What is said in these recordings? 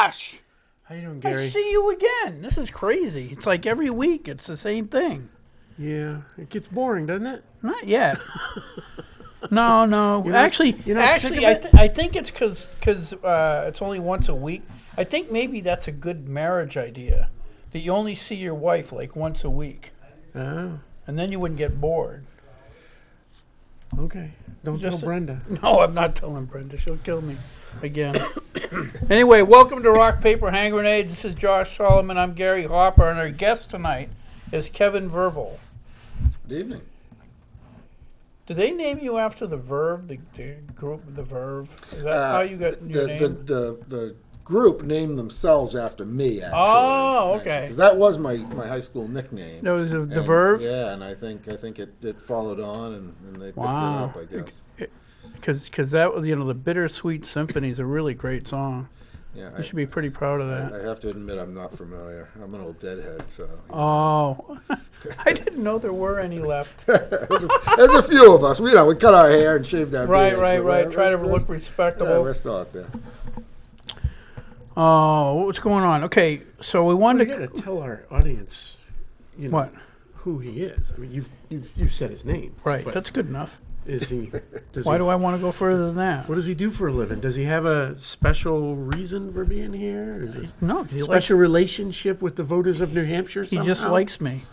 Josh! How you doing, Gary? I see you again. This is crazy. It's like every week it's the same thing. Yeah, it gets boring, doesn't it? Not yet. No. You're not Actually, sick of it? I think it's because it's only once a week. I think maybe that's a good marriage idea, that you only see your wife like once a week, Oh, and then you wouldn't get bored. okay. Don't tell Just- Brenda. No, I'm not telling Brenda. She'll kill me again. Anyway, welcome to Rock, Paper, Hand Grenades. This is Josh Solomon. I'm Gary Hopper, and our guest tonight is Kevin Verville. Good evening. Did they name you after the Verve, the group, the Verve? Is that how you got your name? The group named themselves after me, actually. Oh, okay. 'Cause that was my high school nickname. That was the And, Verve? Yeah, and I think it followed on, and they picked Wow. it up, I guess. Because that was, the Bittersweet Symphony is a really great song. Yeah, You should be pretty proud of that. I have to admit I'm not familiar. I'm an old deadhead, so. Oh, I didn't know there were any left. There's a few of us. We cut our hair and shaved our Right. beards, but Try to we're- look Yeah, respectable. we're still out there. Oh, what's going on? Okay, so we You wanted got to. to tell our audience, What? who he is. I mean, you've said his name. Right, but that's good enough. is he? Why do I want to go further than that? What does he do for a living? Does he have a special reason for being here? Is he No, he likes. special relationship with the voters of New Hampshire? He just somehow? likes me.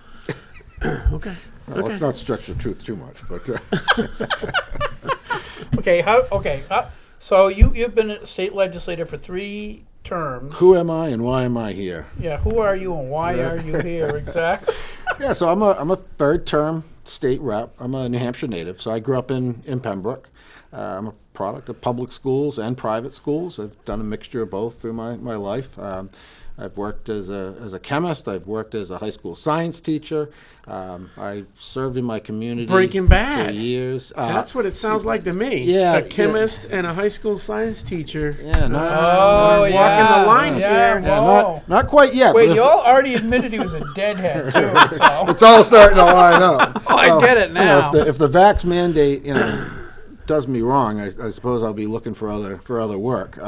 Okay. Well, let's not stretch the truth too much, but Okay. So you've been a state legislator for 3 terms. who am I and why am I here? Yeah. Who are you and why are you here exactly? Yeah, so I'm a third-term state rep. I'm a New Hampshire native, so I grew up in Pembroke. I'm a product of public schools and private schools. I've done a mixture of both through my life. I've worked as a chemist. I've worked as a high school science teacher. I served in my community Breaking Bad. for years. That's what it sounds like to me. Yeah, A chemist and a high school science teacher. Yeah, not, Oh, walking yeah. the line yeah, here. yeah, whoa. not quite yet. Wait, but if- you all already admitted he was a deadhead too. So. it's all starting to line up. Oh, I get it now. If the vax mandate, does me wrong, I suppose I'll be looking for other work.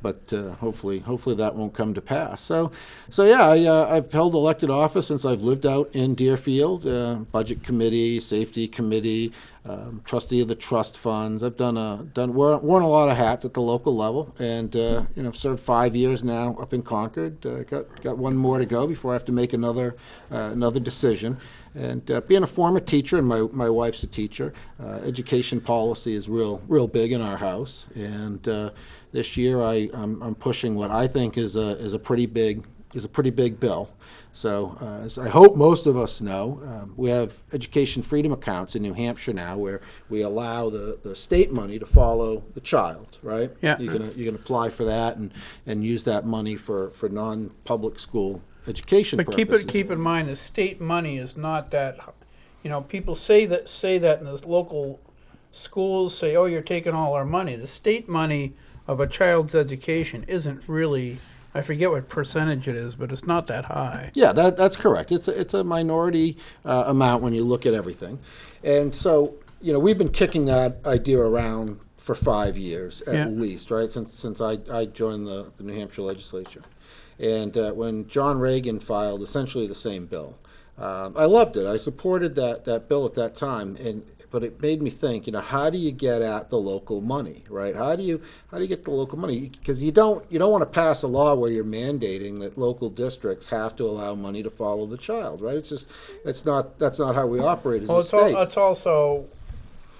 But hopefully that won't come to pass. So yeah, I've held elected office since I've lived out in Deerfield, budget committee, safety committee, trustee of the trust funds. I've worn a lot of hats at the local level, and served 5 years now up in Concord. Got one more to go before I have to make another decision. And being a former teacher, and my wife's a teacher, education policy is real big in our house. And this year I'm pushing what I think is a pretty big bill. So as I hope most of us know, we have education freedom accounts in New Hampshire now, where we allow the state money to follow the child. Right? Yeah. You can apply for that and use that money for non-public school education But purposes. keep in mind, the state money is not that. People say that in the local schools, say, "Oh, you're taking all our money." The state money of a child's education isn't really. I forget what percentage it is, but it's not that high. Yeah, that's correct. It's a minority amount when you look at everything, and so we've been kicking that idea around for 5 years at least, right? Since I joined the New Hampshire Legislature. And when John Reagan filed essentially the same bill, I loved it. I supported that bill at that time, but it made me think. How do you get at the local money, right? How do you get the local money? Because you don't want to pass a law where you're mandating that local districts have to allow money to follow the child, right? That's not how we operate as a state.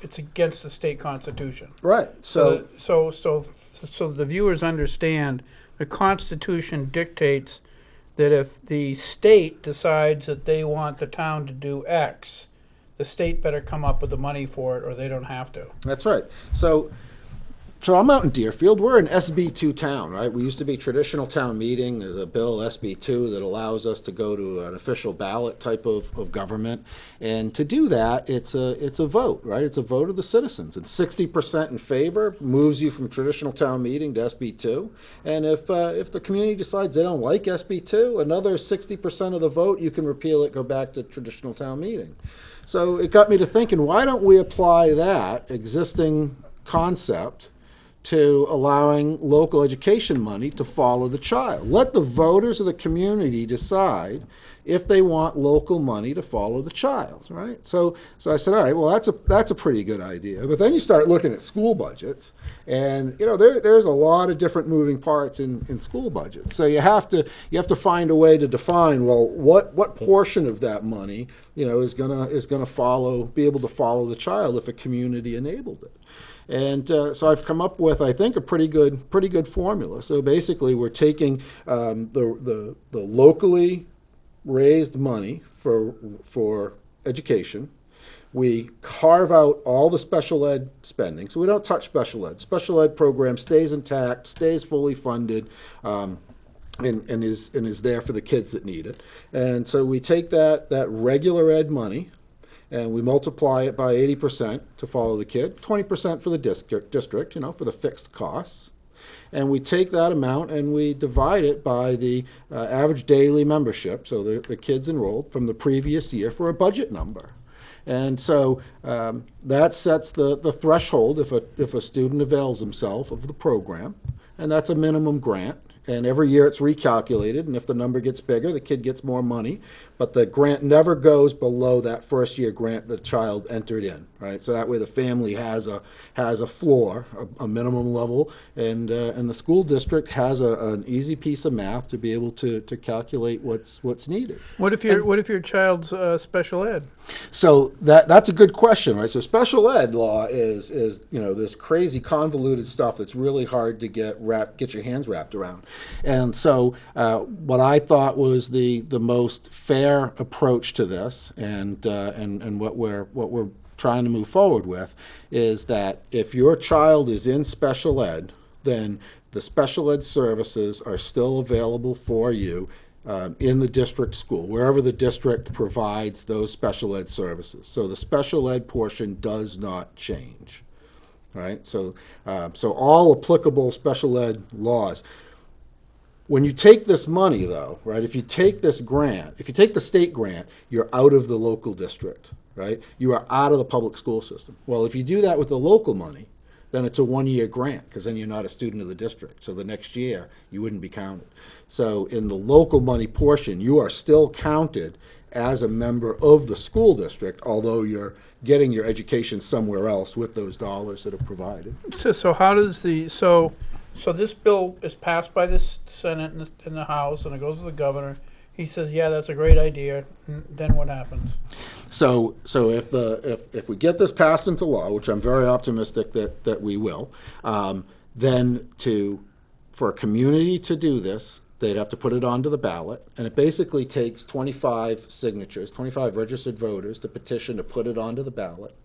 It's against the state constitution. Right. So the viewers understand. The Constitution dictates that if the state decides that they want the town to do X, the state better come up with the money for it, or they don't have to. that's right. So I'm out in Deerfield. We're an SB2 town, right? We used to be traditional town meeting. There's a bill, SB2, that allows us to go to an official ballot type of government. And to do that, it's a vote, right? It's a vote of the citizens. And 60% in favor moves you from traditional town meeting to SB2. And if the community decides they don't like SB2, another 60% of the vote, you can repeal it, go back to traditional town meeting. So it got me to thinking, why don't we apply that existing concept to allowing local education money to follow the child. Let the voters of the community decide if they want local money to follow the child, right? So I said, all right, well, that's a pretty good idea. But then you start looking at school budgets, and there's a lot of different moving parts in school budgets. So you have to find a way to define, well, what portion of that money is gonna be able to follow the child if a community enabled it. And so I've come up with, I think, a pretty good formula. So basically, we're taking the locally raised money for education. We carve out all the special ed spending, so we don't touch special ed. Special ed program stays intact, stays fully funded, and is there for the kids that need it. And so we take that regular ed money, and we multiply it by 80% to follow the kid, 20% for the district, for the fixed costs. And we take that amount and we divide it by the average daily membership, so the kids enrolled from the previous year, for a budget number. And so that sets the threshold if a student avails himself of the program, and that's a minimum grant. And every year it's recalculated, and if the number gets bigger, the kid gets more money. But the grant never goes below that first year grant the child entered in, right? So that way the family has a floor, a minimum level, and the school district has an easy piece of math to be able to calculate what's needed. What if your child's special ed? So that's a good question, right? So special ed law is this crazy convoluted stuff that's really hard to get your hands wrapped around. And so what I thought was the most fair approach to this, and what we're trying to move forward with, is that if your child is in special ed, then the special ed services are still available for you in the district school, wherever the district provides those special ed services. So the special ed portion does not change, right? So all applicable special ed laws. When you take this money, though, right, if you take this grant, if you take the state grant, you're out of the local district, right? You are out of the public school system. Well, if you do that with the local money, then it's a one-year grant, because then you're not a student of the district. So the next year, you wouldn't be counted. So in the local money portion, you are still counted as a member of the school district, although you're getting your education somewhere else with those dollars that are provided. So how does So this bill is passed by the Senate and the House, and it goes to the governor. He says, "Yeah, that's a great idea." Then what happens? So if we get this passed into law, which I'm very optimistic that we will, then for a community to do this, they'd have to put it onto the ballot, and it basically takes 25 signatures, 25 registered voters to petition to put it onto the ballot.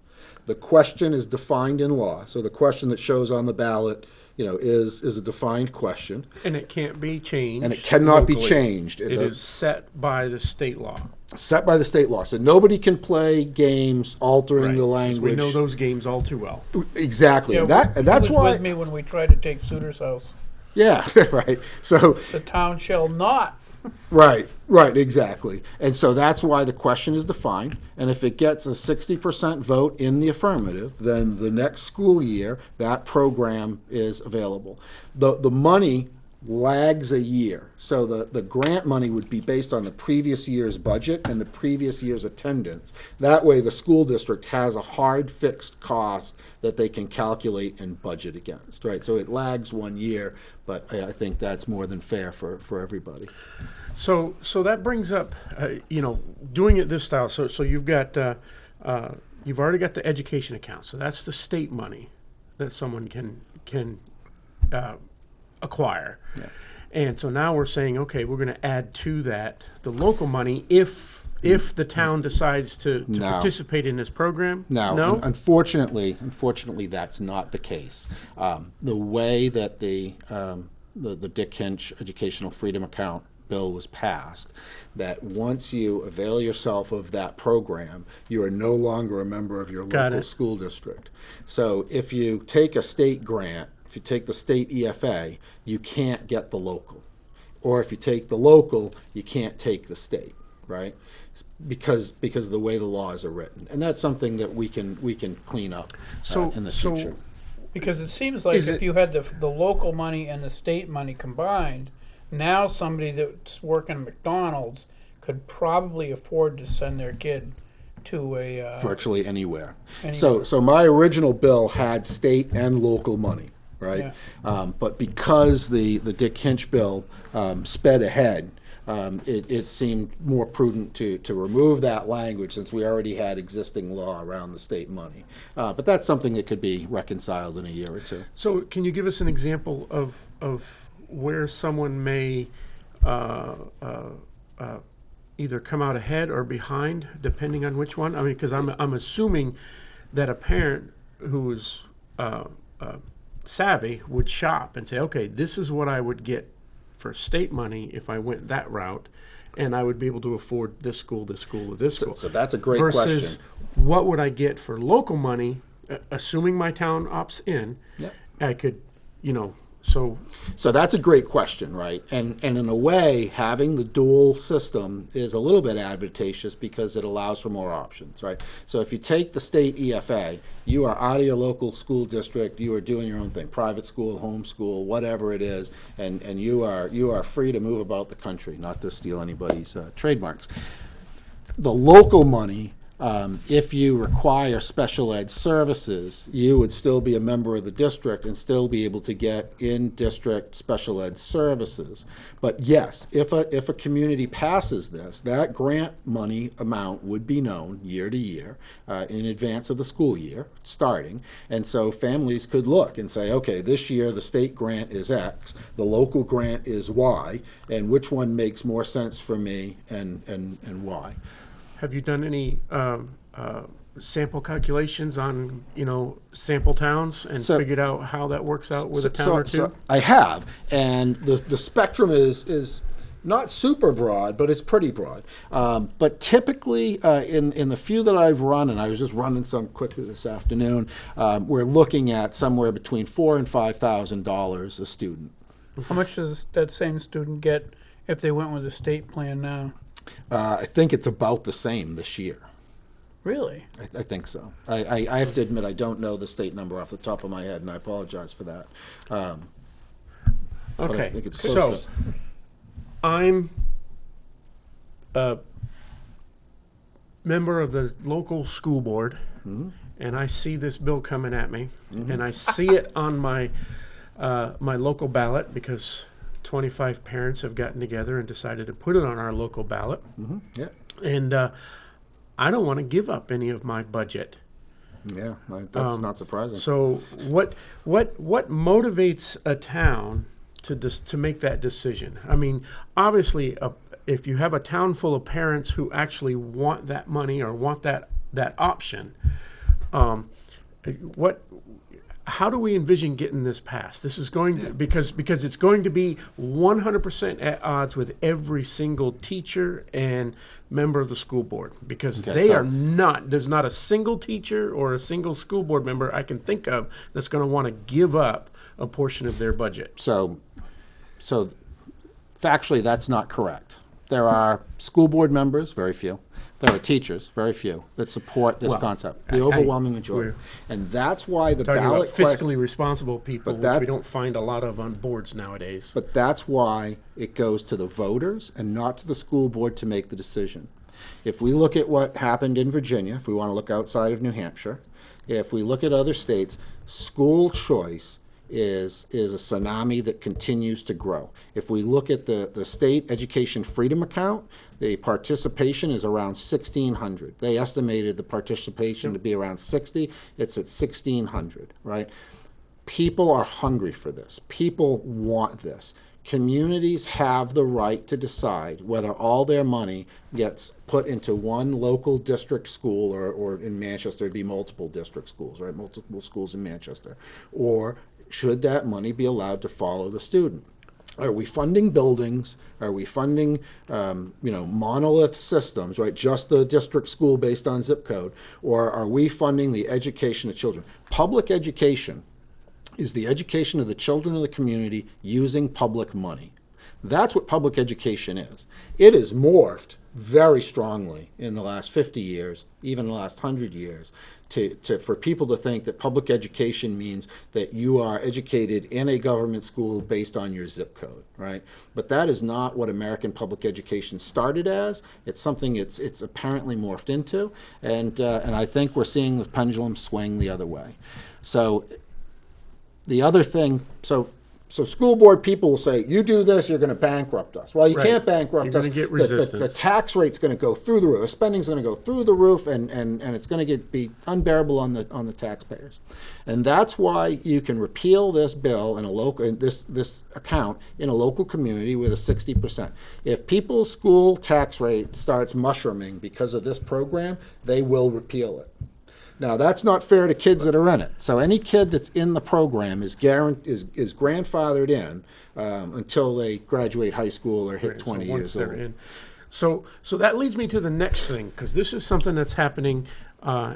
The question is defined in law, so the question that shows on the ballot is a defined question. And it can't be changed. And it cannot be locally. changed. It is set by the state law. Set by the state law. So nobody can play games altering the language. We know those games all too well. Exactly. Yeah, and that's he was why. with me when we tried to take Souter's house. Yeah, right. So The town shall not. Right, exactly. And so that's why the question is defined. And if it gets a 60% vote in the affirmative, then the next school year, that program is available. The money lags a year. So the grant money would be based on the previous year's budget and the previous year's attendance. That way the school district has a hard fixed cost that they can calculate and budget against, right? So it lags 1 year, but I think that's more than fair for everybody. So that brings up, doing it this style. So you've got, you've already got the education account. So that's the state money that someone can acquire. Yeah. And so now we're saying, okay, we're going to add to that the local money if the town decides to No. participate in this program. No, unfortunately, that's not the case. The way that the Dick Hinch Educational Freedom Account bill was passed, that once you avail yourself of that program, you are no longer a member of your local school district. So if you take a state grant, if you take the state EFA, you can't get the local. Or if you take the local, you can't take the state, right? Because of the way the laws are written. And that's something that we can clean up in the future. Because it seems like Is if it- you had the local money and the state money combined, now somebody that's working at McDonald's could probably afford to send their kid to a, virtually anywhere. Anywhere. So my original bill had state and local money, right? But because the Dick Hinch bill sped ahead, it seemed more prudent to remove that language since we already had existing law around the state money. But that's something that could be reconciled in a year or two. So can you give us an example of where someone may either come out ahead or behind, depending on which one? I mean, because I'm assuming that a parent who is savvy would shop and say, okay, this is what I would get for state money if I went that route, and I would be able to afford this school, this school, or this school. So that's a great versus question. what would I get for local money, assuming my town opts in. Yep. I could, so So that's a great question, right? And in a way, having the dual system is a little bit advantageous because it allows for more options, right? So if you take the state EFA, you are out of your local school district, you are doing your own thing, private school, home school, whatever it is, and you are free to move about the country, not to steal anybody's trademarks. The local money, if you require special ed services, you would still be a member of the district and still be able to get in-district special ed services. But yes, if a community passes this, that grant money amount would be known year to year in advance of the school year starting. And so families could look and say, okay, this year the state grant is X, the local grant is Y, and which one makes more sense for me and why. have you done any sample calculations on, sample towns and So- figured out how that works out with a town or two? So I have, and the spectrum is not super broad, but it's pretty broad. But typically, in the few that I've run, and I was just running some quickly this afternoon, we're looking at somewhere between $4,000 and $5,000 a student. how much does that same student get if they went with the state plan now? I think it's about the same this year. Really? I think so. I have to admit I don't know the state number off the top of my head, and I apologize for that. But I Okay, think it's close so to- I'm a member of the local school board, and I see this bill coming at me, and I see it on my my local ballot because 25 parents have gotten together and decided to put it on our local ballot, Yeah, and I don't want to give up any of my budget. yeah, that's not surprising. So what motivates a town to make that decision? I mean, obviously, if you have a town full of parents who actually want that money or want that option, how do we envision getting this passed? This is going to, because it's going to be 100% at odds with every single teacher and member of the school board, because Okay, they so- are not, there's not a single teacher or a single school board member I can think of that's going to want to give up a portion of their budget. So factually, that's not correct. There are school board members, very few. There are teachers, very few, that support this Well, concept. The overwhelming majority. we're And that's why the Talking about ballot fiscally responsible people, But which that- we don't find a lot of on boards nowadays. But that's why it goes to the voters and not to the school board to make the decision. If we look at what happened in Virginia, if we want to look outside of New Hampshire, if we look at other states, school choice is a tsunami that continues to grow. If we look at the state education freedom account, the participation is around 1,600. They estimated the participation to be around 60. It's at 1,600, right? People are hungry for this. People want this. Communities have the right to decide whether all their money gets put into one local district school, or in Manchester, it'd be multiple district schools, right? Multiple schools in Manchester. Or should that money be allowed to follow the student? Are we funding buildings? Are we funding, monolith systems, right? Just the district school based on zip code? Or are we funding the education of children? Public education is the education of the children of the community using public money. That's what public education is. It is morphed very strongly in the last 50 years, even the last 100 years, for people to think that public education means that you are educated in a government school based on your zip code, right? But that is not what American public education started as. It's something it's apparently morphed into, and I think we're seeing the pendulum swing the other way. So the other thing, so school board people will say, you do this, you're going to bankrupt us. Well, you Right. can't bankrupt You're us. gonna get The resistance. tax rate's going to go through the roof. The spending's going to go through the roof, and it's going to be unbearable on the taxpayers. And that's why you can repeal this bill in a local this account in a local community with a 60%. If people's school tax rate starts mushrooming because of this program, they will repeal it. Now, that's not fair to kids that are in it. So any kid that's in the program is grandfathered in until they graduate high school or hit Right, 20 so once years they're old. in. So that leads me to the next thing, because this is something that's happening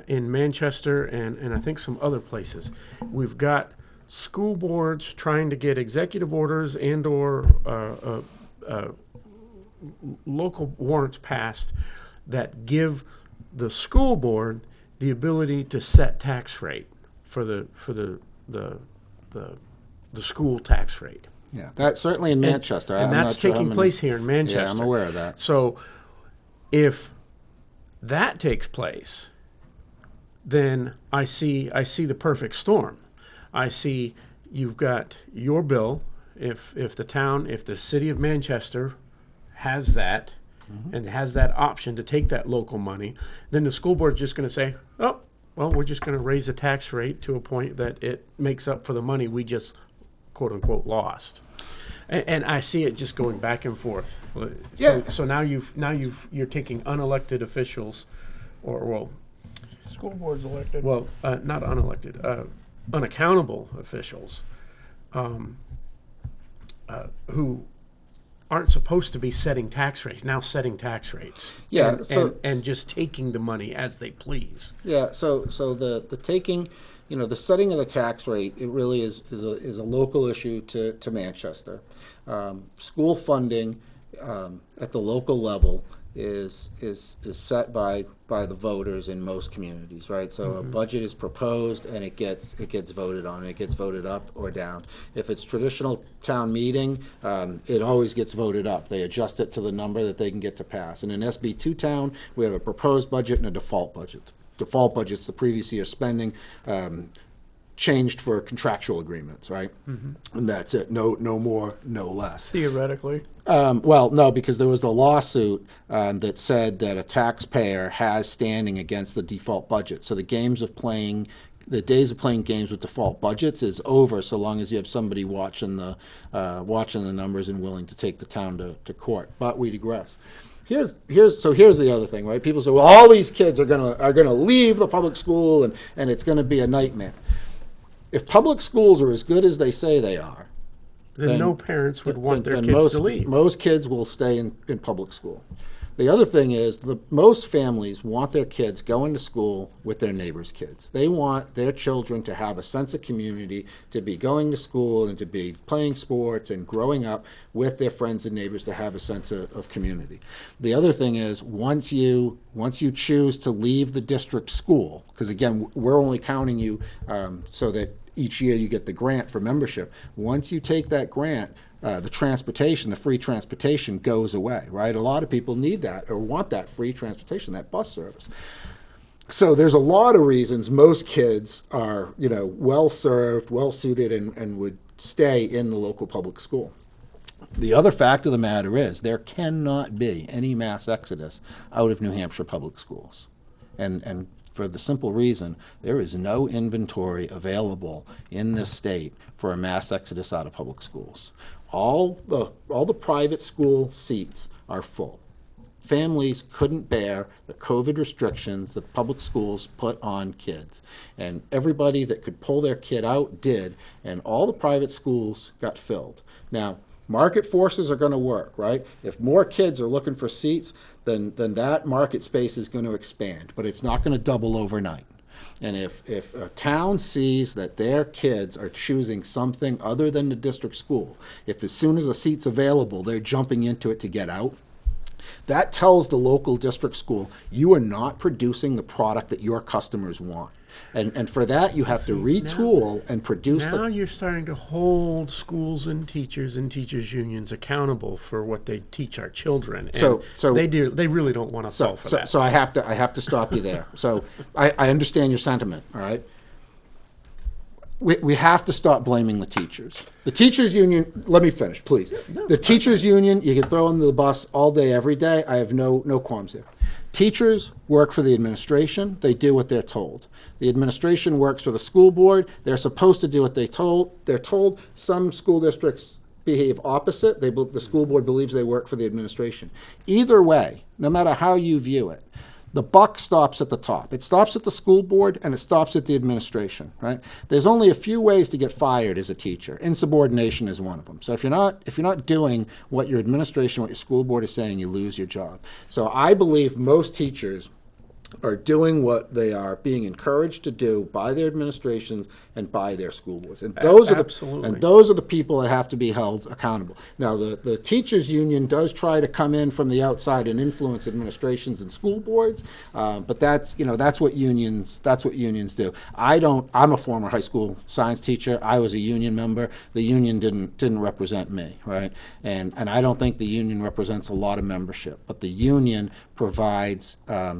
in Manchester and I think some other places. We've got school boards trying to get executive orders and/or local warrants passed that give the school board the ability to set tax rate for the school tax rate. Yeah, that's certainly in Manchester. And I'm that's not sure how taking many- place here in Manchester. Yeah, I'm aware of that. So if that takes place, then I see the perfect storm. I see you've got your bill, if the city of Manchester has that and has that option to take that local money, then the school board's just going to say, oh, well, we're just going to raise the tax rate to a point that it makes up for the money we just quote unquote lost. And I see it just going back and forth. Yeah. So now you're taking unelected officials, School board's elected. not unelected, unaccountable officials, who aren't supposed to be setting tax rates, now setting tax rates. Yeah, and just taking the money as they please. Yeah, so the taking, the setting of the tax rate, it really is a local issue to Manchester. School funding at the local level is set by the voters in most communities, right? So a budget is proposed and it gets voted on. It gets voted up or down. If it's traditional town meeting, it always gets voted up. They adjust it to the number that they can get to pass. In an SB2 town, we have a proposed budget and a default budget. Default budget's the previous year's spending. Changed for contractual agreements, right? And that's it. No more, no less. Theoretically. Well, no, because there was a lawsuit that said that a taxpayer has standing against the default budget. So the days of playing games with default budgets is over, so long as you have somebody watching the numbers and willing to take the town to court. But we digress. Here's the other thing, right? People say, well, all these kids are gonna leave the public school and it's gonna be a nightmare. If public schools are as good as they say they are, Then no parents would want their then kids to leave. most kids will stay in public school. The other thing is most families want their kids going to school with their neighbors' kids. They want their children to have a sense of community, to be going to school and to be playing sports and growing up with their friends and neighbors, to have a sense of community. The other thing is once you choose to leave the district school, because again, we're only counting you so that each year you get the grant for membership. Once you take that grant, the free transportation goes away, right? A lot of people need that or want that free transportation, that bus service. So there's a lot of reasons most kids are, well served, well suited, and would stay in the local public school. The other fact of the matter is there cannot be any mass exodus out of New Hampshire public schools. And for the simple reason, there is no inventory available in this state for a mass exodus out of public schools. All the private school seats are full. Families couldn't bear the COVID restrictions that public schools put on kids. And everybody that could pull their kid out did, and all the private schools got filled. Now, market forces are going to work, right? If more kids are looking for seats, then that market space is going to expand, but it's not going to double overnight. And if a town sees that their kids are choosing something other than the district school, if as soon as a seat's available, they're jumping into it to get out, That tells the local district school, you are not producing the product that your customers want. And for that, you have to retool and produce Now you're starting to hold schools and teachers unions accountable for what they teach our children. And they really don't want to fall for that. So I have to stop you there. So I understand your sentiment, all right? We have to stop blaming the teachers. The teachers union, let me finish, please. The teachers union, you can throw under the bus all day, every day. I have no qualms there. Teachers work for the administration. They do what they're told. The administration works for the school board. They're supposed to do what they're told. Some school districts behave opposite. The school board believes they work for the administration. Either way, no matter how you view it, the buck stops at the top. It stops at the school board and it stops at the administration, right? There's only a few ways to get fired as a teacher. Insubordination is one of them. So if you're not doing what your administration, what your school board is saying, you lose your job. So I believe most teachers are doing what they are being encouraged to do by their administrations and by their school boards. And those are the people that have to be held accountable. Now, the teachers union does try to come in from the outside and influence administrations and school boards, but that's what unions do. I'm a former high school science teacher. I was a union member. The union didn't represent me, right? And I don't think the union represents a lot of membership, but the union provides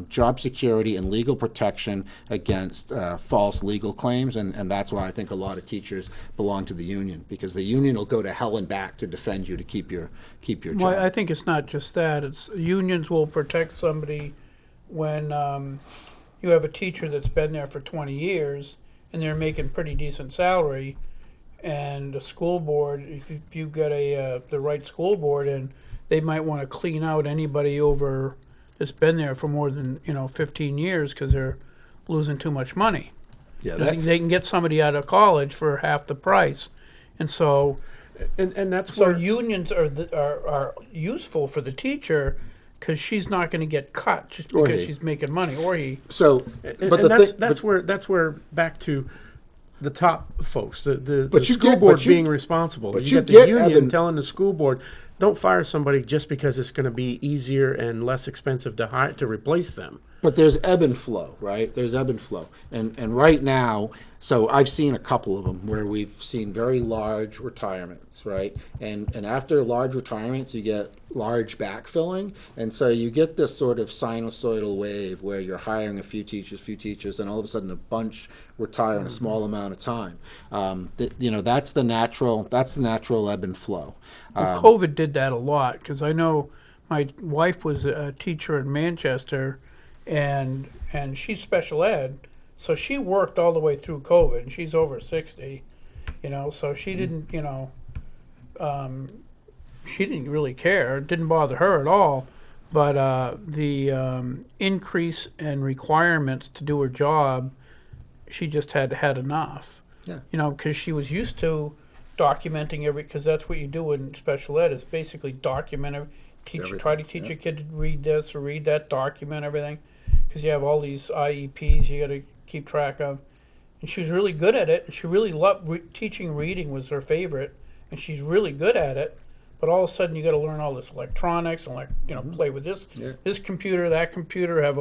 job security and legal protection against false legal claims, and that's why I think a lot of teachers belong to the union, because the union will go to hell and back to defend you to keep your job. Well, I think it's not just that. It's unions will protect somebody when you have a teacher that's been there for 20 years and they're making pretty decent salary, and the school board, if you get the right school board, and they might want to clean out anybody over that's been there for more than 15 years because they're losing too much money. Yeah, they can get somebody out of college for half the price, and so that's so where unions are useful for the teacher, because she's not going to get cut just because she's making money, or he. So, that's where back to the top folks, the school board being responsible. But you you get the union Evan, telling the school board, don't fire somebody just because it's going to be easier and less expensive to replace them. But there's ebb and flow, right? There's ebb and flow. And right now, so I've seen a couple of them where we've seen very large retirements, right? And after large retirements, you get large backfilling. And so you get this sort of sinusoidal wave where you're hiring a few teachers, and all of a sudden a bunch retire in a small amount of time. That's the natural ebb and flow. Well, COVID did that a lot, because I know my wife was a teacher in Manchester, and she's special ed, so she worked all the way through COVID, and she's over 60, so she didn't, she didn't really care. It didn't bother her at all. But the increase in requirements to do her job, she just had enough. Yeah. Because she was used to documenting because that's what you do in special ed, is basically document try to teach a kid to read this or read that, document everything, because you have all these IEPs you got to keep track of. And she was really good at it. She really loved teaching. Reading was her favorite, and she's really good at it. But all of a sudden, you got to learn all this electronics and play with this computer, that computer, have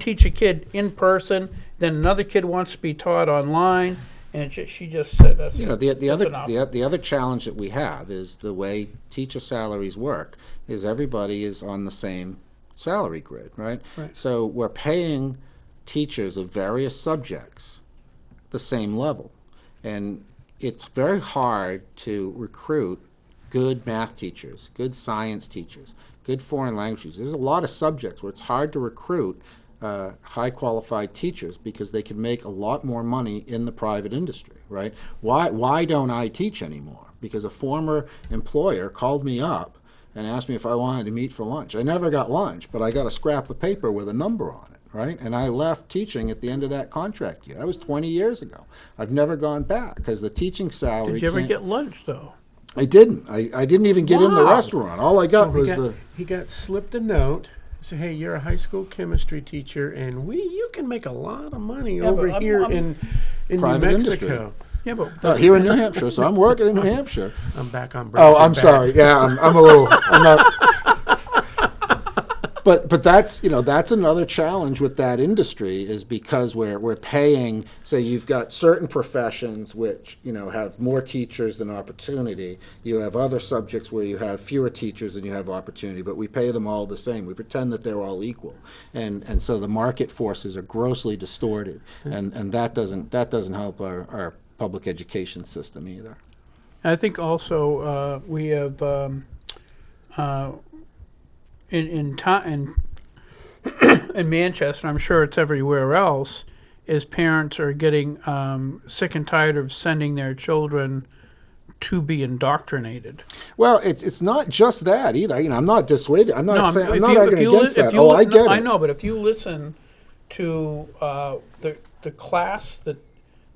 teach a kid in person. Then another kid wants to be taught online, and she just said that's enough. The other challenge that we have is the way teacher salaries work is everybody is on the same salary grid, right? So we're paying teachers of various subjects the same level, and it's very hard to recruit good math teachers, good science teachers, good foreign languages. There's a lot of subjects where it's hard to recruit high qualified teachers because they can make a lot more money in the private industry, right? Why don't I teach anymore? Because a former employer called me up and asked me if I wanted to meet for lunch. I never got lunch, but I got a scrap of paper with a number on it, right? And I left teaching at the end of that contract year. That was 20 years ago. I've never gone back because the teaching salary. Did you ever get lunch, though? I didn't. I didn't even get in the restaurant. All I got he got slipped a note. Say, hey, you're a high school chemistry teacher, and you can make a lot of money over here in New Mexico. Industry. Yeah, but here in New Hampshire, so I'm working in New Hampshire. I'm back on. Oh, I'm sorry. Yeah, I'm a little. I'm not. But that's, that's another challenge with that industry, is because we're paying. So you've got certain professions which have more teachers than opportunity. You have other subjects where you have fewer teachers than you have opportunity, but we pay them all the same. We pretend that they're all equal, and so the market forces are grossly distorted, and that doesn't help our public education system either. I think also we have in Manchester, I'm sure it's everywhere else, is parents are getting sick and tired of sending their children to be indoctrinated. Well, it's not just that either. I'm not dissuaded. I'm not saying I'm if not you- arguing if you against li- that. if you Oh, li- I get it. I know, but if you listen to the class that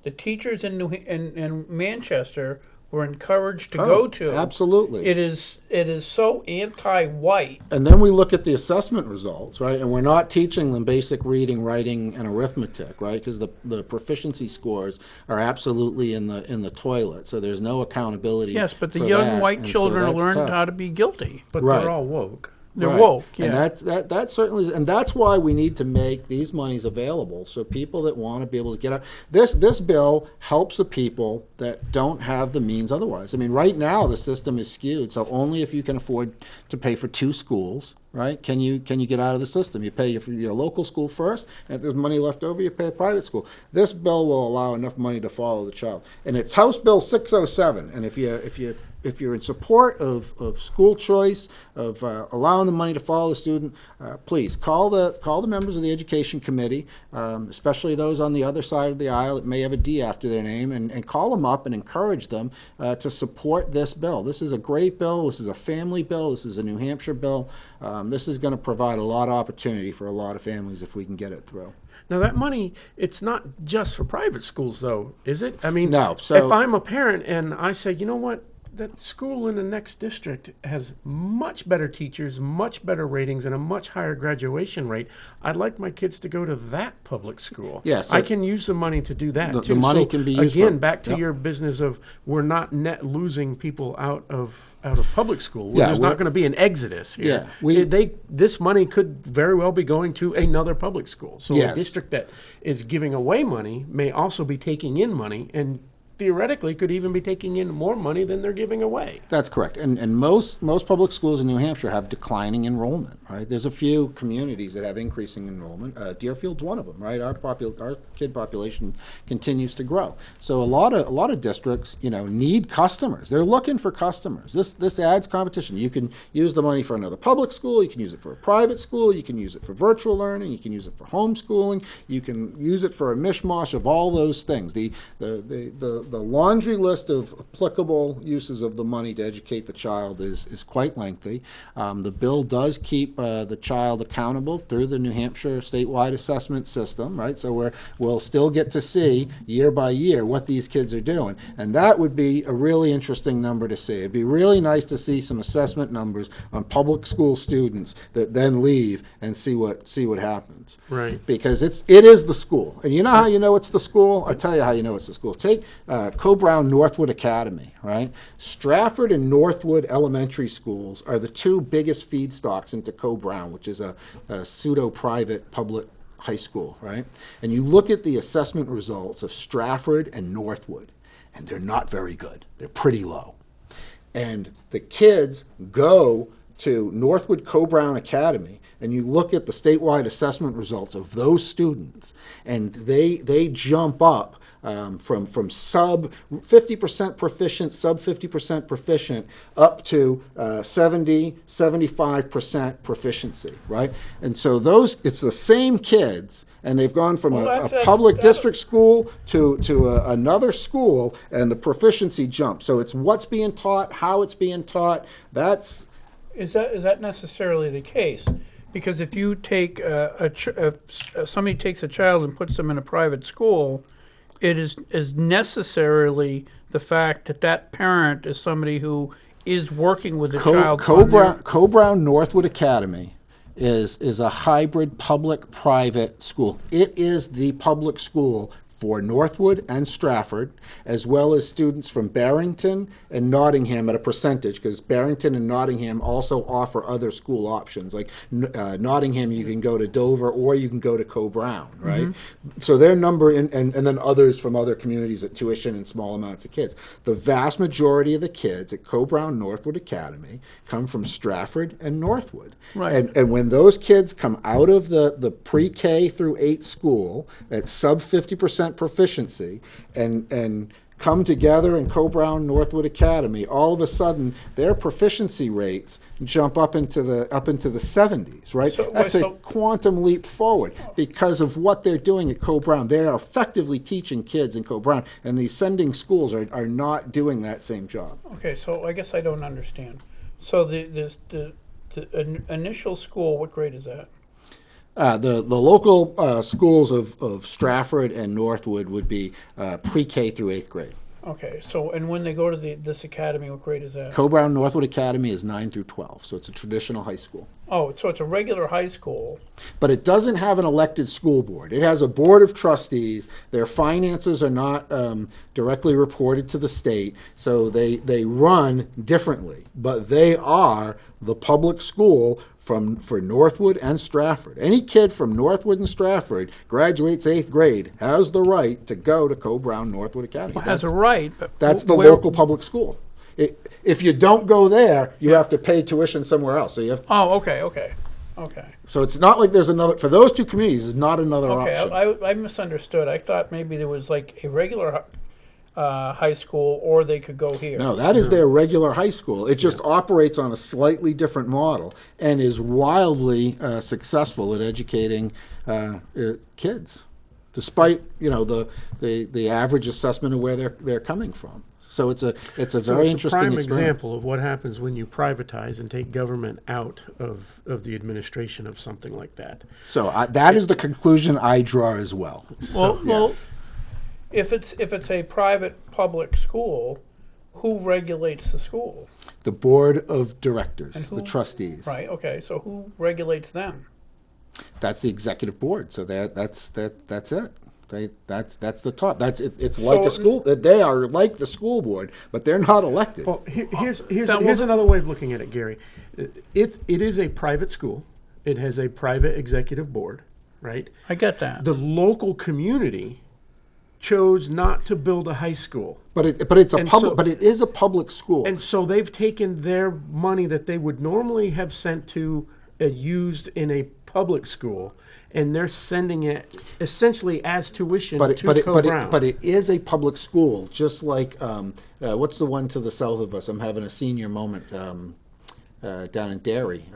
the teachers in Manchester were encouraged to go to, Absolutely. it is so anti-white. And then we look at the assessment results, right? And we're not teaching them basic reading, writing, and arithmetic, right? Because the proficiency scores are absolutely in the toilet. So there's no accountability. Yes, but the for young that. white And so children that's learned tough. how to be guilty. But Right. they're all woke. They're Right. woke, yeah. And that certainly is, and that's why we need to make these monies available, so people that want to be able to get out. This bill helps the people that don't have the means otherwise. I mean, right now the system is skewed, so only if you can afford to pay for 2 schools, right, can you get out of the system. You pay for your local school first, and if there's money left over, you pay a private school. This bill will allow enough money to follow the child, and it's House Bill 607. And if you're in support of school choice, of allowing the money to follow the student, please call the members of the Education Committee, especially those on the other side of the aisle that may have a D after their name, and call them up and encourage them to support this bill. This is a great bill. This is a family bill. This is a New Hampshire bill. This is going to provide a lot of opportunity for a lot of families if we can get it through. Now that money, it's not just for private schools, though, is it? I mean, No, so- if I'm a parent and I say, you know what, that school in the next district has much better teachers, much better ratings, and a much higher graduation rate, I'd like my kids to go to that public school. Yes, I can use the money to do that The too. money So, can be used again, for- back to yep. your business of we're not net losing people out of public school. Yeah, There's not going to be an exodus here. Yeah, This money could very well be going to another public school. So Yes. a district that is giving away money may also be taking in money, and theoretically could even be taking in more money than they're giving away. That's correct. And most public schools in New Hampshire have declining enrollment, right? There's a few communities that have increasing enrollment. Deerfield's one of them, right? Our kid population continues to grow. So a lot of districts, need customers. They're looking for customers. This adds competition. You can use the money for another public school, you can use it for a private school, you can use it for virtual learning, you can use it for homeschooling, you can use it for a mishmash of all those things. The laundry list of applicable uses of the money to educate the child is quite lengthy. The bill does keep the child accountable through the New Hampshire statewide assessment system, right? So we'll still get to see year by year what these kids are doing. And that would be a really interesting number to see. It'd be really nice to see some assessment numbers on public school students that then leave and see what happens. Right. Because it is the school. And you know how you know it's the school? I'll tell you how you know it's the school. Take Co-Brown Northwood Academy, right? Stratford and Northwood elementary schools are the 2 biggest feedstocks into Co-Brown, which is a pseudo-private public high school, right? And you look at the assessment results of Stratford and Northwood, and they're not very good. They're pretty low. And the kids go to Northwood Co-Brown Academy, and you look at the statewide assessment results of those students, and they jump up from sub 50% proficient, sub 50% proficient, up to 75% proficiency, right? And so it's the same kids, and they've gone from a public district school to another school, and the proficiency jump. So it's what's being taught, how it's being taught. Is that necessarily the case? Because if you take if somebody takes a child and puts them in a private school, it is necessarily the fact that parent is somebody who is working with the child. Co-Brown Northwood Academy is a hybrid public-private school. It is the public school for Northwood and Stratford, as well as students from Barrington and Nottingham at a percentage, because Barrington and Nottingham also offer other school options. Like Nottingham, you can go to Dover or you can go to Co-Brown, right? So their number, and then others from other communities at tuition and small amounts of kids. The vast majority of the kids at Co-Brown Northwood Academy come from Stratford and Northwood. Right. And when those kids come out of the pre-K through 8 school at sub 50% proficiency and come together in Co-Brown Northwood Academy, all of a sudden their proficiency rates jump up into the 70s, right? That's a quantum leap forward because of what they're doing at Co-Brown. They are effectively teaching kids in Co-Brown, and these sending schools are not doing that same job. Okay, so I guess I don't understand. So the initial school, what grade is that? The local schools of Stratford and Northwood would be pre-K through 8th grade. Okay, so and when they go to this academy, what grade is that? Co-Brown Northwood Academy is 9 through 12, so it's a traditional high school. Oh, so it's a regular high school. But it doesn't have an elected school board. It has a board of trustees. Their finances are not directly reported to the state, so they run differently. But they are the public school for Northwood and Stratford. Any kid from Northwood and Stratford graduates 8th grade has the right to go to Co-Brown Northwood Academy. Well, has a right, but That's the local public school. If you don't go there, you have to pay tuition somewhere else. So you have. Oh, okay. So it's not like there's another, for those two communities, there's not another option. I misunderstood. I thought maybe there was like a regular high school, or they could go here. No, that is their regular high school. It just operates on a slightly different model and is wildly successful at educating kids, despite the average assessment of where they're coming from. So it's a very interesting prime experiment. example of what happens when you privatize and take government out of the administration of something like that. So that is the conclusion I draw as well. Well, if it's a private public school, who regulates the school? The board of directors, And the trustees. Right. Okay. So who regulates them? That's the executive board. So that's it. That's the top. It's like a school. They are like the school board, but they're not elected. Well, here's another way of looking at it, Gary. It is a private school. It has a private executive board, right? I get that. The local community chose not to build a high school, But it is a public school. and so they've taken their money that they would normally have sent to used in a public school, and they're sending it essentially as tuition to Co-Brown. But it is a public school, just like what's the one to the south of us? I'm having a senior moment down in Derry.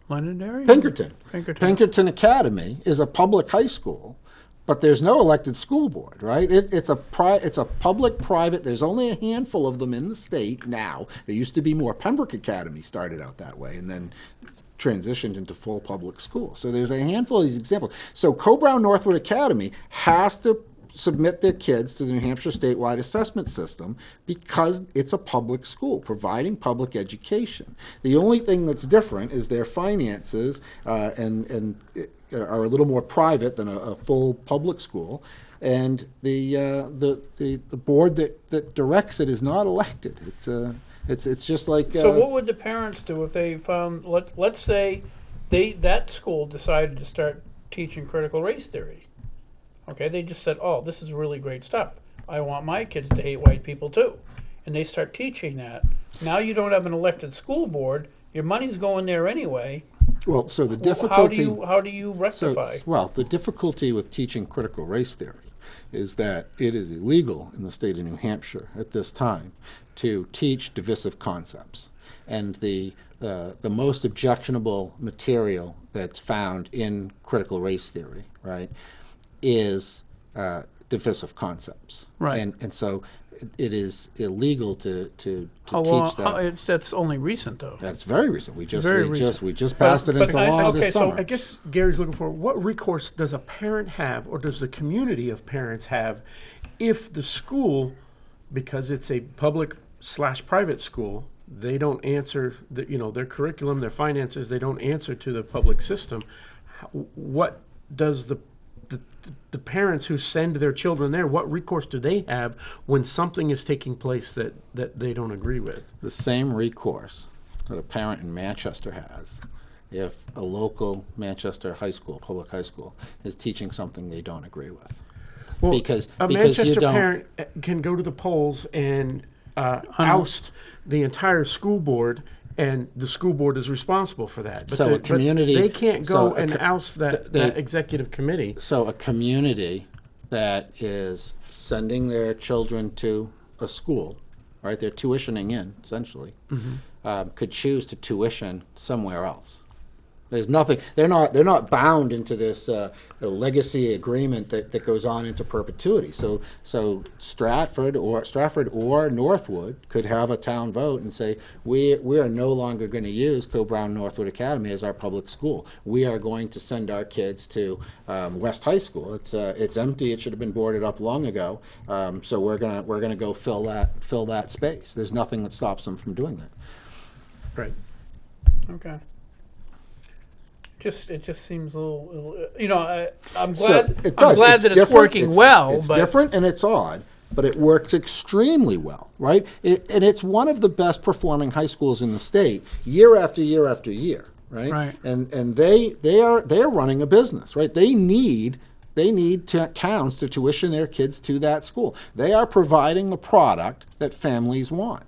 Londonderry? Pinkerton. Pinkerton. Pinkerton Academy is a public high school, but there's no elected school board, right? It's a public-private. There's only a handful of them in the state now. There used to be more. Pembroke Academy started out that way, and then transitioned into full public school. So there's a handful of these examples. So Co-Brown Northwood Academy has to submit their kids to the New Hampshire statewide assessment system because it's a public school providing public education. The only thing that's different is their finances and are a little more private than a full public school. And the board that directs it is not elected. It's just like. So what would the parents do if they found? Let's say that school decided to start teaching critical race theory. Okay, they just said, "Oh, this is really great stuff. I want my kids to hate white people too," and they start teaching that. Now you don't have an elected school board. Your money's going there anyway. Well, so the difficulty. How do you rectify? The difficulty with teaching critical race theory is that it is illegal in the state of New Hampshire at this time to teach divisive concepts, and the most objectionable material that's found in critical race theory, right, is divisive concepts, Right. And so it is illegal to teach that. That's only recent, though. That's very recent. We just recent. passed it into law this summer. I guess Gary's looking for what recourse does a parent have, or does the community of parents have, if the school, because it's a public/private school, they don't answer their curriculum, their finances, they don't answer to the public system. What does the the parents who send their children there, what recourse do they have when something is taking place that they don't agree with? The same recourse that a parent in Manchester has if a local Manchester high school, public high school, is teaching something they don't agree with. Well, Because a you Manchester don't- parent can go to the polls and oust the entire school board, and the school board is responsible for that. But So a community- they can't go so a and co- oust that executive committee. So a community that is sending their children to a school, right? They're tuitioning in, essentially, could choose to tuition somewhere else. There's nothing. They're not bound into this legacy agreement that goes on into perpetuity. So Stratford or Northwood could have a town vote and say we are no longer going to use Co-Brown Northwood Academy as our public school. We are going to send our kids to West High School. It's empty. It should have been boarded up long ago. So we're gonna go fill that space. There's nothing that stops them from doing that. Right. Okay. It just seems a little I'm So glad it does. I'm glad that it's different. working well, It's but different and it's odd, but it works extremely well, right? And it's one of the best performing high schools in the state, year after year after year, right? Right. And they are running a business, right? They need towns to tuition their kids to that school. They are providing the product that families want.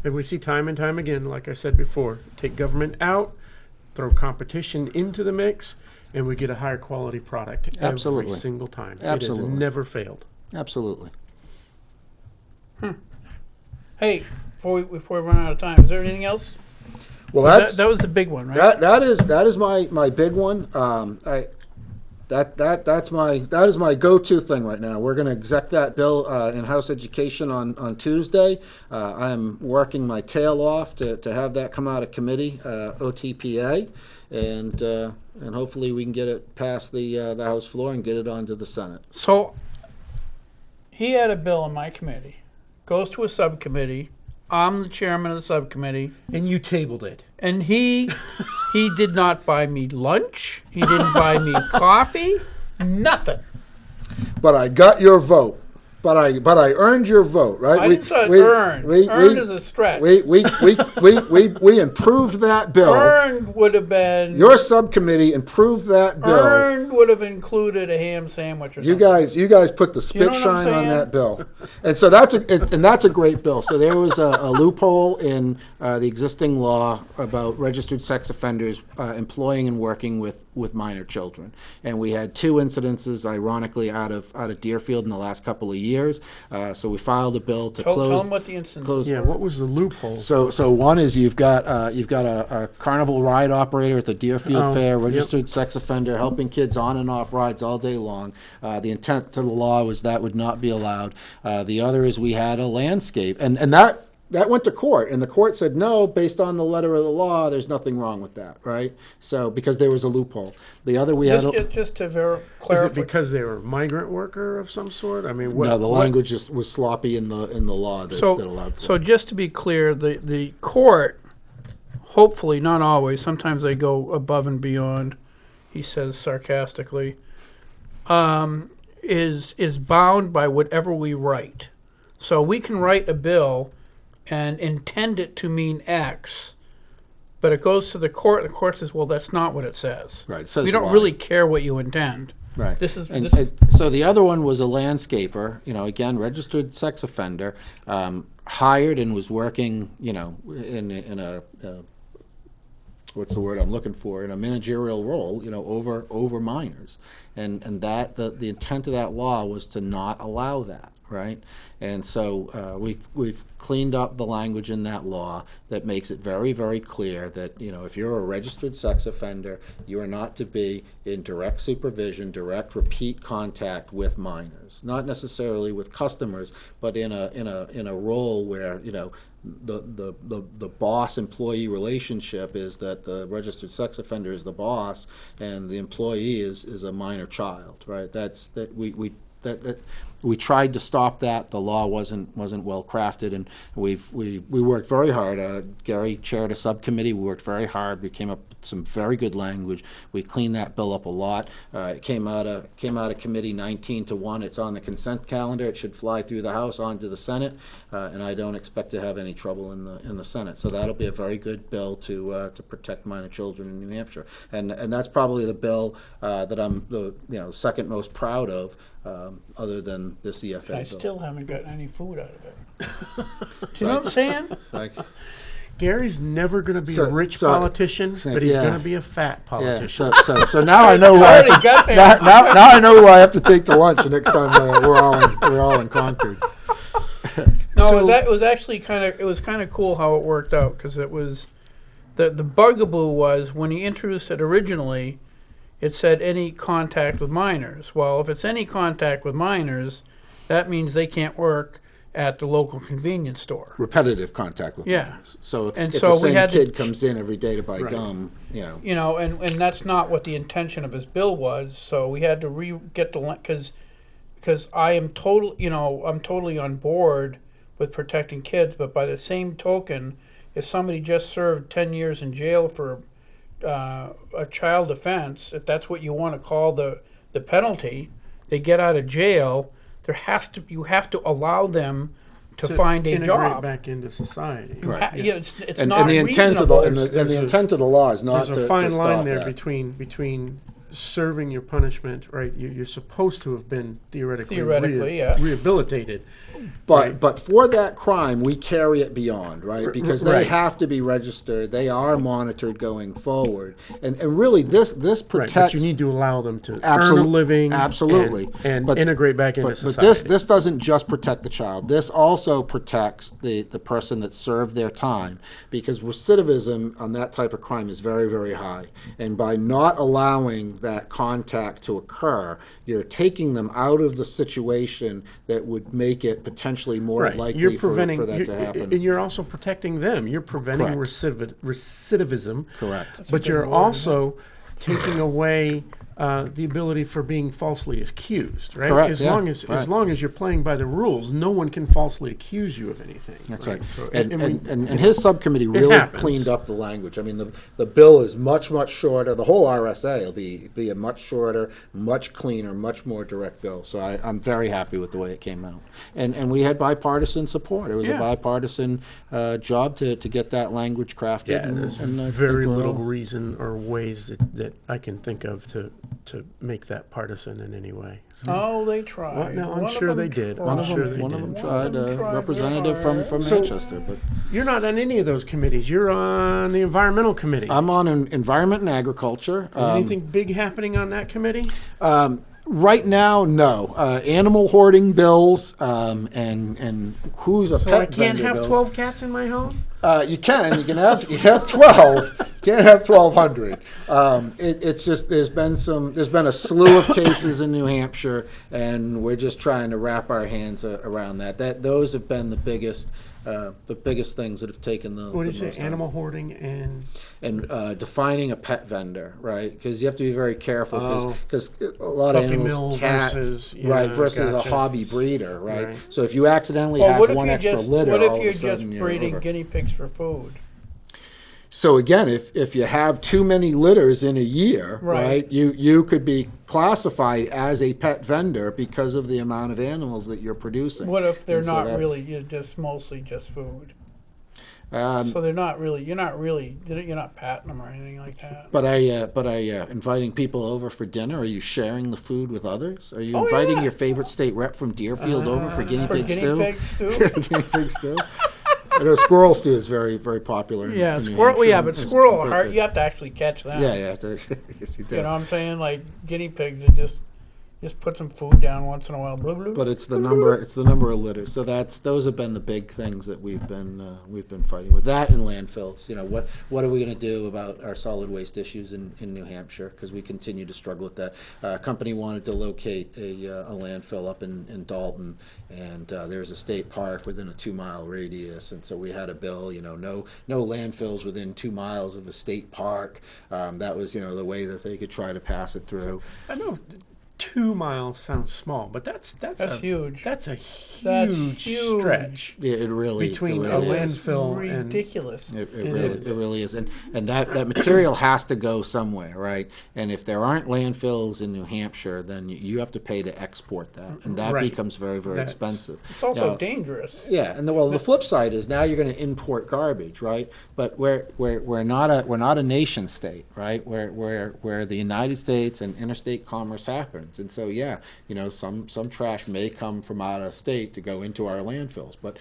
And we see time and time again, like I said before, take government out, throw competition into the mix, and we get a higher quality product Absolutely. every single time. Absolutely. It has never failed. Absolutely. hey, before we run out of time, is there anything else? Well, That was the big one, right? that is my big one. That is my go-to thing right now. We're going to exec that bill in House Education on Tuesday. I'm working my tail off to have that come out of committee, OTPA, and hopefully we can get it past the House floor and get it onto the Senate. So he had a bill in my committee, goes to a subcommittee. I'm the chairman of the subcommittee, And you tabled it. and he did not buy me lunch. He didn't buy me coffee. Nothing. But I got your vote. But I earned your vote, right? I didn't say earned. Earned is a stretch. We improved that bill. Earned would have been. Your subcommittee improved that bill. Earned would have included a ham sandwich or something. You guys put the spit know what I'm shine on saying? that bill, and so that's a great bill. So there was a loophole in the existing law about registered sex offenders employing and working with minor children, and we had 2 incidences, ironically, out of Deerfield in the last couple of years. So we filed a bill to Tell close. them what the instance close- is. Yeah, what was the loophole? So one is you've got a carnival ride operator at the Deerfield Fair, yep. registered sex offender, helping kids on and off rides all day long. The intent to the law was that would not be allowed. The other is we had a landscape, and that went to court, and the court said no, based on the letter of the law, there's nothing wrong with that, right? So because there was a loophole. The other we had. Just to Is clarify. it because they were a migrant worker of some sort? I mean, No, the language just was sloppy in the law that allowed for it. So just to be clear, the court, hopefully, not always, sometimes they go above and beyond, he says sarcastically, is bound by whatever we write. So we can write a bill and intend it to mean X, but it goes to the court, and the court says, well, that's not what it says. Right, it says We don't Y. really care what you intend. Right. This is- And, this is- so the other one was a landscaper, again, registered sex offender, hired and was working, in a what's the word I'm looking for, in a managerial role, over minors. And that the intent of that law was to not allow that, right? And so we've cleaned up the language in that law that makes it very, very clear that, if you're a registered sex offender, you are not to be in direct supervision, direct repeat contact with minors. Not necessarily with customers, but in a role where, the boss-employee relationship is that the registered sex offender is the boss and the employee is a minor child, right? We tried to stop that. The law wasn't well crafted, and we worked very hard. Gary chaired a subcommittee. We worked very hard. We came up with some very good language. We cleaned that bill up a lot. It came out of committee 19-1. It's on the consent calendar. It should fly through the House onto the Senate, and I don't expect to have any trouble in the Senate. So that'll be a very good bill to protect minor children in New Hampshire, and that's probably the bill that I'm the second most proud of, other than this EFA I bill. still haven't gotten any food out of it. Do you know what I'm saying? Gary's never going to be So- a rich so- politician, but he's yeah. going to be a fat Yeah, politician. so now I know who I have already to, got there. now I know who I have to take to lunch the next time we're all in Concord. No, So- it was actually kind of cool how it worked out, because it was the bugaboo was when he introduced it originally, it said any contact with minors. Well, if it's any contact with minors, that means they can't work at the local convenience store. Repetitive contact with Yeah. minors. So And if so the we same had to kid comes in every day to buy Right. gum, And that's not what the intention of his bill was. So we had to get the because I am I'm totally on board with protecting kids, but by the same token, if somebody just served 10 years in jail for a child offense, if that's what you want to call the penalty, they get out of jail. You have to allow them to find a integrate job. back into society. Right. It's and not the intent of the reasonable. and the intent of the law is not There's a to fine to line stop there that. between serving your punishment, right? You're supposed to have been theoretically yeah. But rehabilitated. Right. but for that crime, we carry it beyond, right? Because they right. have to be registered. They are monitored going forward, and really this Right, protects. but you need to allow them to earn a Absolute- living, absolutely. and But- integrate back into But society. this doesn't just protect the child. This also protects the person that served their time, because recidivism on that type of crime is very, very high. And by not allowing that contact to occur, you're taking them out of the situation that would make it potentially more Right. likely You're for preventing, that to happen. and you're also protecting them. You're preventing Correct. recidivism. Correct. a But good you're word, also taking away the ability for being falsely accused, right? Correct, As yeah, long as right. as long as you're playing by the rules, no one can falsely accuse you of anything. That's right. So, And his subcommittee really happens. cleaned up the language. I mean, the bill is much, much shorter. The whole RSA will be a much shorter, much cleaner, much more direct bill. So I'm very happy with the way it came out. And we had bipartisan support. It was Yeah. a bipartisan job to get that language crafted. yeah, and, there's and I very think we're little all- reason or ways that I can think of to make that partisan in any way. So- Oh, they tried. Well, no, I'm One of sure them they did. tried. One of sure them, they one of did. them One tried, of them tried representative real from hard. Manchester, but You're not on any of those committees. You're on the environmental committee. I'm on environment and agriculture. Anything big happening on that committee? Right now, no. Animal hoarding bills, and who's a So pet I can't vendor have bills. 12 cats in my home? You can. You have 12. Can't have 1,200. It's just there's been a slew of cases in New Hampshire, and we're just trying to wrap our hands around that. Those have been the biggest things that have taken the. What did the you most say? time. Animal hoarding and Defining a pet vendor, right? Because you have to be very careful Oh. because a lot of Puppy mill animals, cats, versus- right, yeah, versus gotcha. a hobby breeder, right? Right. So if you accidentally Well, have what if one you're extra just litter, what if all you're of a sudden just you're breeding over. guinea pigs for food? So again, if you have too many litters in a year, Right. right, you could be classified as a pet vendor because of the amount of animals that you're producing. What if they're And so not that's- really just mostly just food? Um, So they're not really. You're not patting them or anything like that. But are you inviting people over for dinner? Are you sharing the food with others? Are you Oh, inviting yeah. your favorite state rep from Deerfield over for guinea For pig guinea stew? pig stew. Guinea pig stew. I know squirrel stew is very, very popular. Yeah, in New squirrel. Hampshire. Yeah, but It's squirrel quite are hard. good. You have to actually catch them. Yeah, yeah. Yes, you do. You know what I'm saying? Like guinea pigs are just put some food down once in a while. Blah, blah, But it's the number of litters. So those have been the big things that we've been fighting with. That and landfills. You know, what are we going to do about our solid waste issues in New Hampshire? Because we continue to struggle with that. A company wanted to locate a landfill up in Dalton, and there's a state park within a 2-mile radius, and so we had a bill. You know, no landfills within 2 miles of a state park. That was the way that they could try to pass it through. I know. 2 miles sounds small, but that's huge. That's a That's huge huge. stretch Yeah, it really between it a really is. landfill and Ridiculous. It It really is. is. And that material has to go somewhere, right? And if there aren't landfills in New Hampshire, then you have to pay to export that. And that Right. becomes very, very That's- expensive. It's also Now, dangerous. yeah, and the flip side is now you're going to import garbage, right? But we're not a nation state, right? Where the United States and interstate commerce happens, and so yeah, some trash may come from out of state to go into our landfills, but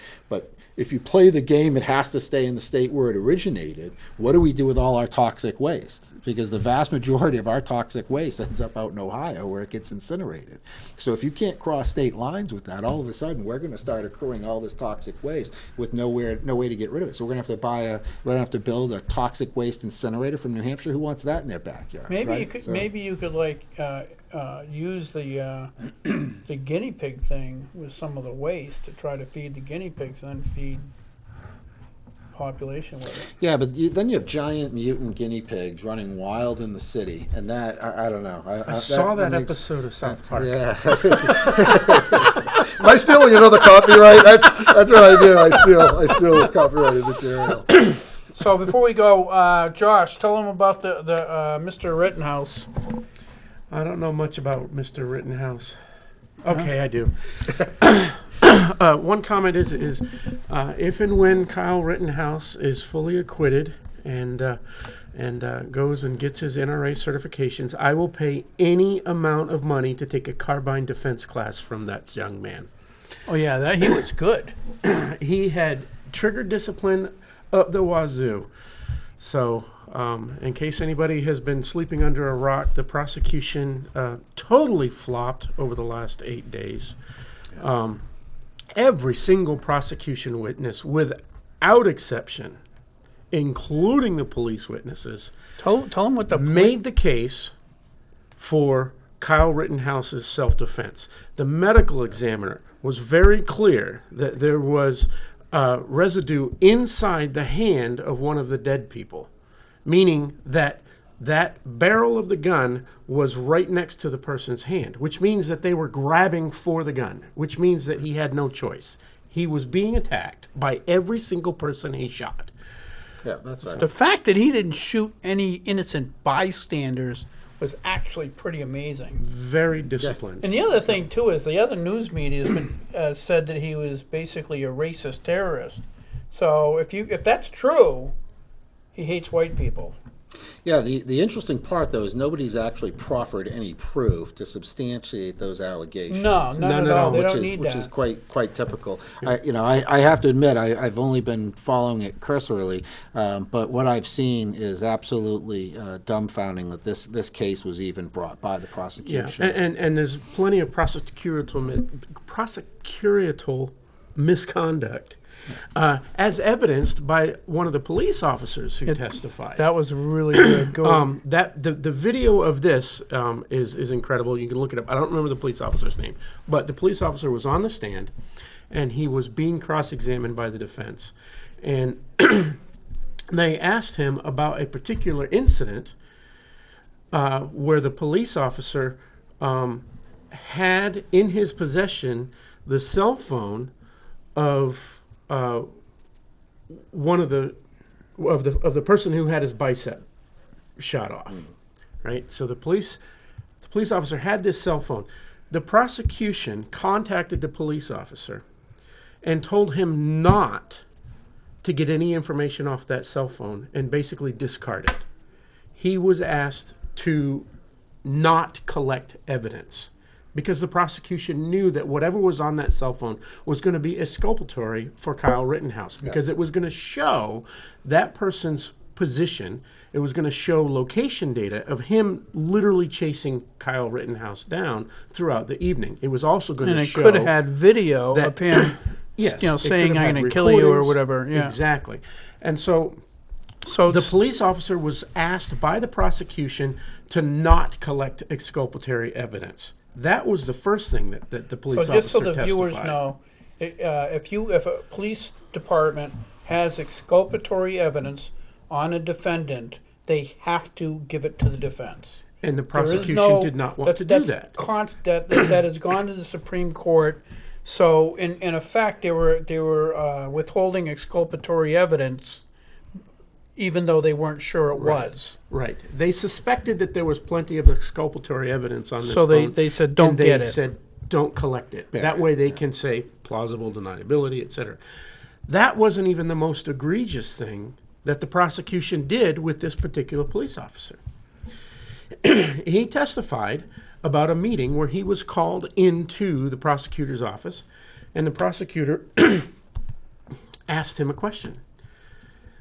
if you play the game, it has to stay in the state where it originated. What do we do with all our toxic waste? Because the vast majority of our toxic waste ends up out in Ohio where it gets incinerated. So if you can't cross state lines with that, all of a sudden we're going to start accruing all this toxic waste with no way to get rid of it. So we're going to have to build a toxic waste incinerator from New Hampshire. Who wants that in their backyard? Maybe right? you could So- like use the the guinea pig thing with some of the waste to try to feed the guinea pigs and then feed population with it. Yeah, but then you have giant mutant guinea pigs running wild in the city, and that I don't know. I saw that makes- episode of South Park. Yeah. Am I stealing another copyright? That's what I do. I steal copyrighted material. So before we go, Josh, tell them about the Mr. Rittenhouse. I don't know much about Mr. Rittenhouse. Okay, I do. One comment is if and when Kyle Rittenhouse is fully acquitted and goes and gets his NRA certifications, I will pay any amount of money to take a carbine defense class from that young man. Oh yeah, he was good. He had trigger discipline up the wazoo. So, in case anybody has been sleeping under a rock, the prosecution totally flopped over the last 8 days. Every single prosecution witness, without exception, including the police witnesses, Tell them what the made the case for Kyle Rittenhouse's self-defense. The medical examiner was very clear that there was residue inside the hand of one of the dead people, meaning that barrel of the gun was right next to the person's hand, which means that they were grabbing for the gun, which means that he had no choice. He was being attacked by every single person he shot. Yeah, that's right. The fact that he didn't shoot any innocent bystanders was actually pretty amazing. Very disciplined. And the other thing too is the other news media has been said that he was basically a racist terrorist. So if that's true, he hates white people. Yeah, the interesting part, though, is nobody's actually proffered any proof to substantiate those allegations. No, none at all. They don't need which that. is quite typical. I have to admit, I've only been following it cursorily, but what I've seen is absolutely dumbfounding that this case was even brought by the Yeah, prosecution. and there's plenty of prosecutorial misconduct, as evidenced by one of the police officers who testified. That was really good. Go. The video of this is incredible. You can look it up. I don't remember the police officer's name, but the police officer was on the stand, and he was being cross-examined by the defense, and they asked him about a particular incident where the police officer had in his possession the cell phone of one of the person who had his bicep shot off, right? So the police officer had this cell phone. The prosecution contacted the police officer and told him not to get any information off that cell phone and basically discard it. He was asked to not collect evidence because the prosecution knew that whatever was on that cell phone was going to be exculpatory for Kyle Rittenhouse because it was going to show that person's position. It was going to show location data of him literally chasing Kyle Rittenhouse down throughout the evening. It was also going and to it show could have had video that- of him, yes, you know, it could saying have I'm had going to kill you or recordings. whatever. Yeah. Exactly. And so So the police officer was asked by the prosecution to not collect exculpatory evidence. That was the first thing that the police So just so officer the viewers testified. know, if a police department has exculpatory evidence on a defendant, they have to give it to the defense. And the There is prosecution no- did not want to do that. That has gone to the Supreme Court. So in effect, they were withholding exculpatory evidence, even though they weren't sure it was. Right. They suspected that there was plenty of exculpatory evidence on this So phone. they said, don't and get they it. said, don't collect it. Yeah. That way they can say plausible deniability, et cetera. That wasn't even the most egregious thing that the prosecution did with this particular police officer. He testified about a meeting where he was called into the prosecutor's office, and the prosecutor asked him a question.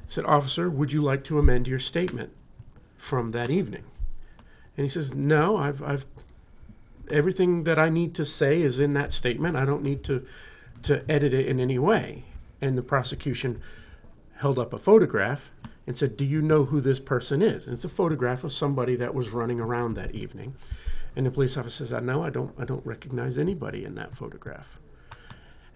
He said, "Officer, would you like to amend your statement from that evening?" And he says, "No, I've everything that I need to say is in that statement. I don't need to edit it in any way." And the prosecution held up a photograph and said, "Do you know who this person is?" And it's a photograph of somebody that was running around that evening. And the police officer says, "No, I don't recognize anybody in that photograph."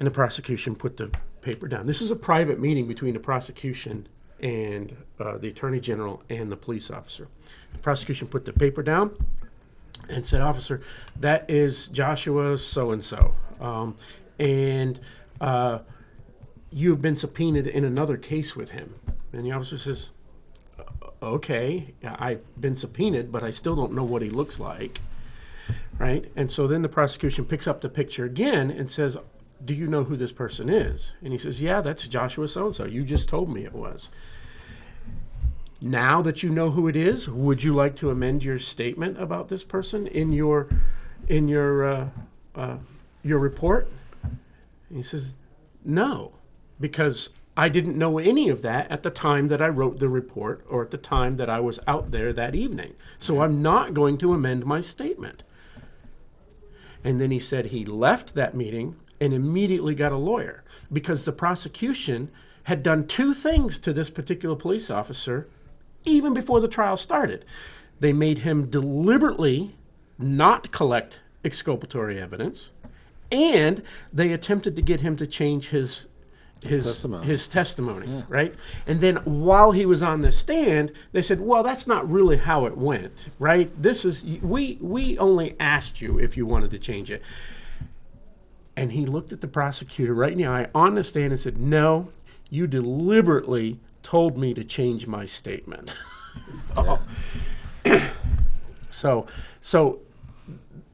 And the prosecution put the paper down. This is a private meeting between the prosecution and the attorney general and the police officer. The prosecution put the paper down and said, "Officer, that is Joshua so-and-so. And you've been subpoenaed in another case with him." And the officer says, "Okay, I've been subpoenaed, but I still don't know what he looks like." Right? And so then the prosecution picks up the picture again and says, "Do you know who this person is?" And he says, "Yeah, that's Joshua so-and-so. You just told me it was. Now that you know who it is, would you like to amend your statement about this person in your report?" And he says, "No, because I didn't know any of that at the time that I wrote the report or at the time that I was out there that evening. So I'm not going to amend my statement." And then he said he left that meeting and immediately got a lawyer because the prosecution had done two things to this particular police officer even before the trial started. They made him deliberately not collect exculpatory evidence, and they attempted to get him to change his testimony, Yeah. right? And then while he was on the stand, they said, "Well, that's not really how it went, right? This is we only asked you if you wanted to change it." And he looked at the prosecutor right in the eye on the stand and said, "No, you deliberately told me to change my statement." Oh. So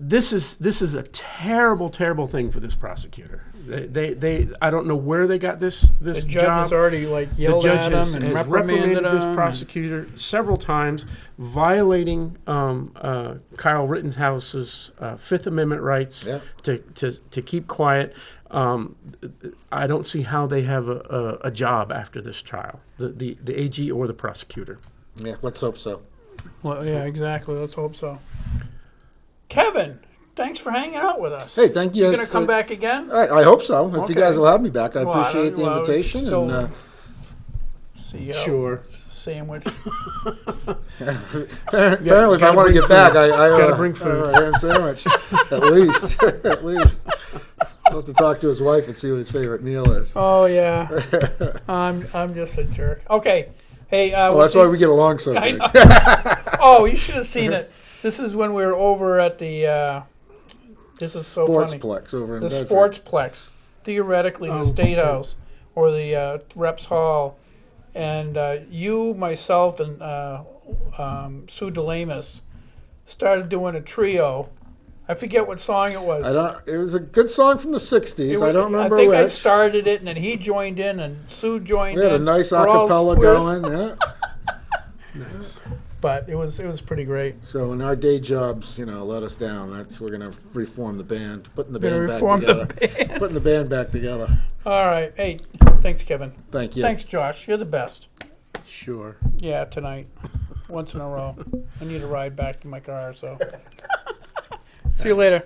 this is a terrible, terrible thing for this prosecutor. They I don't know where they got this The judge job. has already The yelled judge at has, him and has reprimanded this him. prosecutor several times, violating Kyle Rittenhouse's Fifth Amendment rights Yeah. to keep quiet. I don't see how they have a job after this trial, the AG or the prosecutor. Yeah, let's hope so. Well, yeah, exactly. Let's hope so. Kevin, thanks for hanging out with us. Hey, thank you. You gonna come back again? I hope so. If Okay. you guys will have me back, I Well, I appreciate don't- the well, invitation. so- And See you. Sure. Sandwich. apparently, if I gotta want to bring get back, food. I Gotta bring food. A ham sandwich, at least. At least. I'll have to talk to his wife and see what his favorite meal is. Oh yeah. I'm just a jerk. Okay. Hey. Well, that's why we get along so I good. know. Oh, you should have seen it. This is when we were over at the. This is so funny. Sportsplex over in The Bedford. Sportsplex, theoretically the Oh, State okay. House or the Reps Hall, and you, myself, and Sue DeLamus started doing a trio. I forget what song it was. It was a good song from the '60s. I don't remember I think I which. started it, and then he joined in, and Sue joined We in. had a nice We're all- acapella we're- going. Yeah. Nice. But it was pretty great. So in our day jobs, let us down. We're gonna reform the band, putting the Gonna band back reform the together. band. Putting the band back together. All right. Hey, thanks, Kevin. Thank you. Thanks, Josh. You're the best. Sure. Yeah, tonight. Once in a row. I need a ride back to my car, so. See you later.